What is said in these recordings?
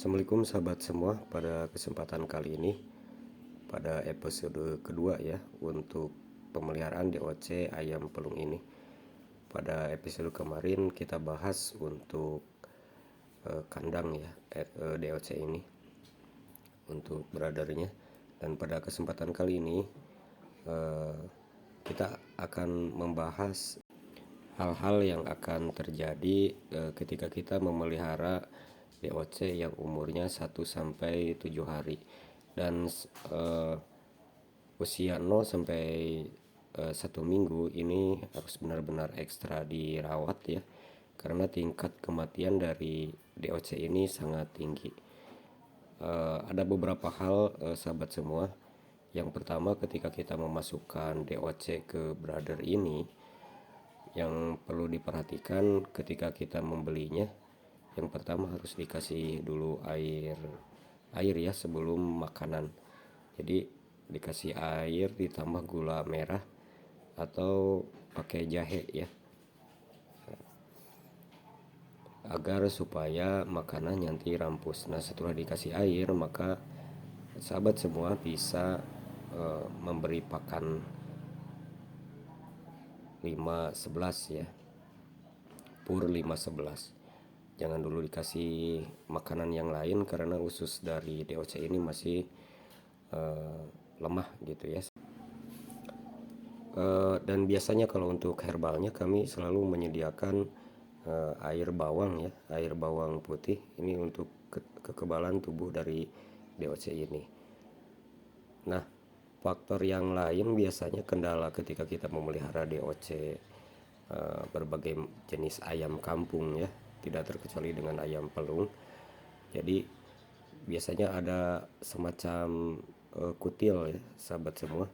Assalamualaikum sahabat semua. Pada kesempatan kali ini, pada episode kedua ya, untuk pemeliharaan DOC ayam pelung ini. Pada episode kemarin kita bahas untuk kandang ya, DOC ini untuk brothernya. Dan pada kesempatan kali ini kita akan membahas hal-hal yang akan terjadi ketika kita memelihara DOC yang umurnya 1-7 hari dan usia 0 sampai 1 minggu ini harus benar-benar ekstra dirawat ya, karena tingkat kematian dari DOC ini sangat tinggi. Ada beberapa hal sahabat semua. Yang pertama, ketika kita memasukkan DOC ke brother ini, yang perlu diperhatikan ketika kita membelinya, yang pertama harus dikasih dulu air ya sebelum makanan. Jadi dikasih air ditambah gula merah atau pakai jahe ya, agar supaya makanan nanti rampus. Nah, setelah dikasih air, maka sahabat semua bisa memberi pakan 5-11 ya, pur 5-11. Jangan dulu dikasih makanan yang lain karena usus dari DOC ini masih lemah gitu ya. Dan biasanya kalau untuk herbalnya kami selalu menyediakan air bawang ya, air bawang putih ini untuk kekebalan tubuh dari DOC ini. Nah, faktor yang lain biasanya kendala ketika kita memelihara DOC berbagai jenis ayam kampung ya, tidak terkecuali dengan ayam pelung. Jadi biasanya ada semacam kutil ya sahabat semua.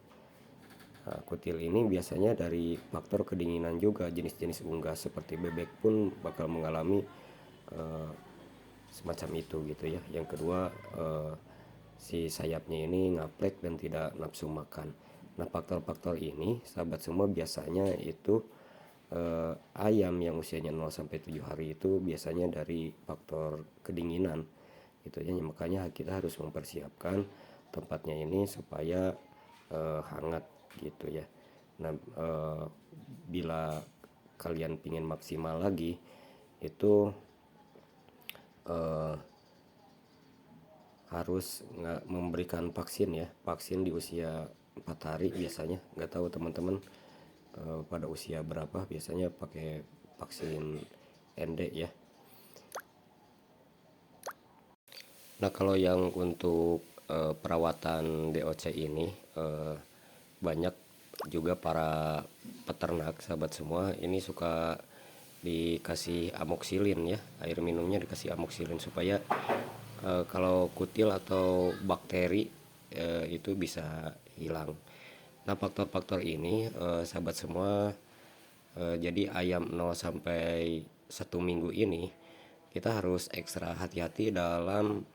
Nah, kutil ini biasanya dari faktor kedinginan juga. Jenis-jenis unggas seperti bebek pun bakal mengalami semacam itu gitu ya. Yang kedua, si sayapnya ini ngaplek dan tidak nafsu makan. Nah, faktor-faktor ini sahabat semua biasanya itu ayam yang usianya 0-7 hari itu biasanya dari faktor kedinginan gitu ya. Makanya kita harus mempersiapkan tempatnya ini supaya hangat gitu ya. Nah, bila kalian pingin maksimal lagi itu harus memberikan vaksin ya, vaksin di usia 4 hari biasanya. Nggak tahu teman-teman pada usia berapa biasanya pakai vaksin ND ya. Nah, kalau yang untuk perawatan DOC ini banyak juga para peternak sahabat semua ini suka dikasih amoksilin ya, air minumnya dikasih amoksilin supaya kalau kutil atau bakteri itu bisa hilang. Nah, faktor-faktor ini sahabat semua, jadi ayam 0 sampai 1 minggu ini kita harus ekstra hati-hati dalam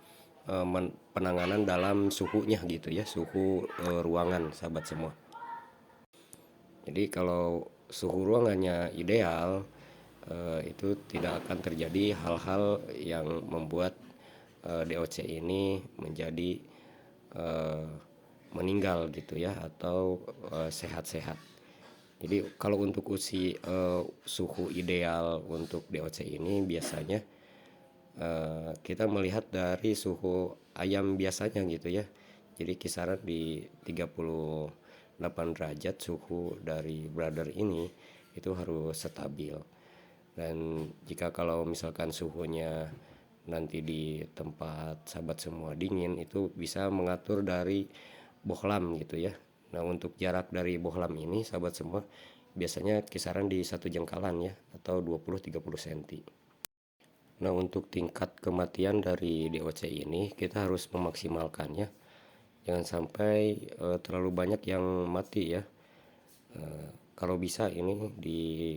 penanganan dalam suhunya gitu ya, suhu ruangan sahabat semua. Jadi kalau suhu ruangannya ideal, itu tidak akan terjadi hal-hal yang membuat DOC ini menjadi meninggal gitu ya, atau sehat-sehat. Jadi kalau untuk suhu ideal untuk DOC ini biasanya kita melihat dari suhu ayam biasanya gitu ya. Jadi kisaran di 38 derajat suhu dari brother ini itu harus stabil. Dan jika kalau misalkan suhunya nanti di tempat sahabat semua dingin, itu bisa mengatur dari bohlam gitu ya. Nah, untuk jarak dari bohlam ini sahabat semua biasanya kisaran di 1 jengkalan ya, atau 20-30 cm. Nah, untuk tingkat kematian dari DOC ini kita harus memaksimalkannya. Jangan sampai terlalu banyak yang mati ya. Kalau bisa ini di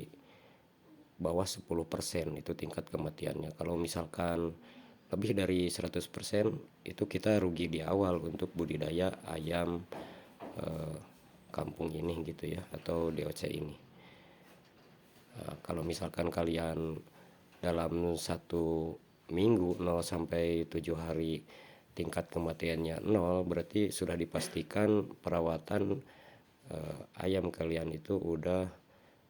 bawah 10% itu tingkat kematiannya. Kalau misalkan lebih dari 100% itu kita rugi di awal untuk budidaya ayam kampung ini gitu ya, atau DOC ini. Kalau misalkan kalian dalam satu minggu 0 sampai 7 hari tingkat kematiannya 0, berarti sudah dipastikan perawatan ayam kalian itu udah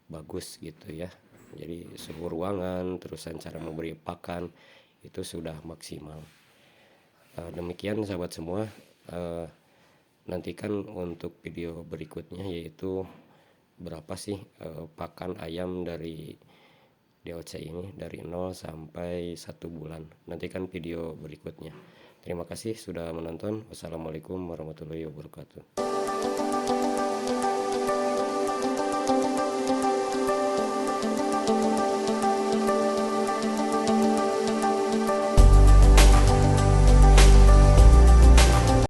bagus gitu ya. Jadi suhu ruangan, terusan cara memberi pakan itu sudah maksimal. Demikian sahabat semua, nantikan untuk video berikutnya, yaitu berapa sih pakan ayam dari DOC ini dari 0 sampai 1 bulan. Nantikan video berikutnya. Terima kasih sudah menonton. Wassalamualaikum warahmatullahi wabarakatuh.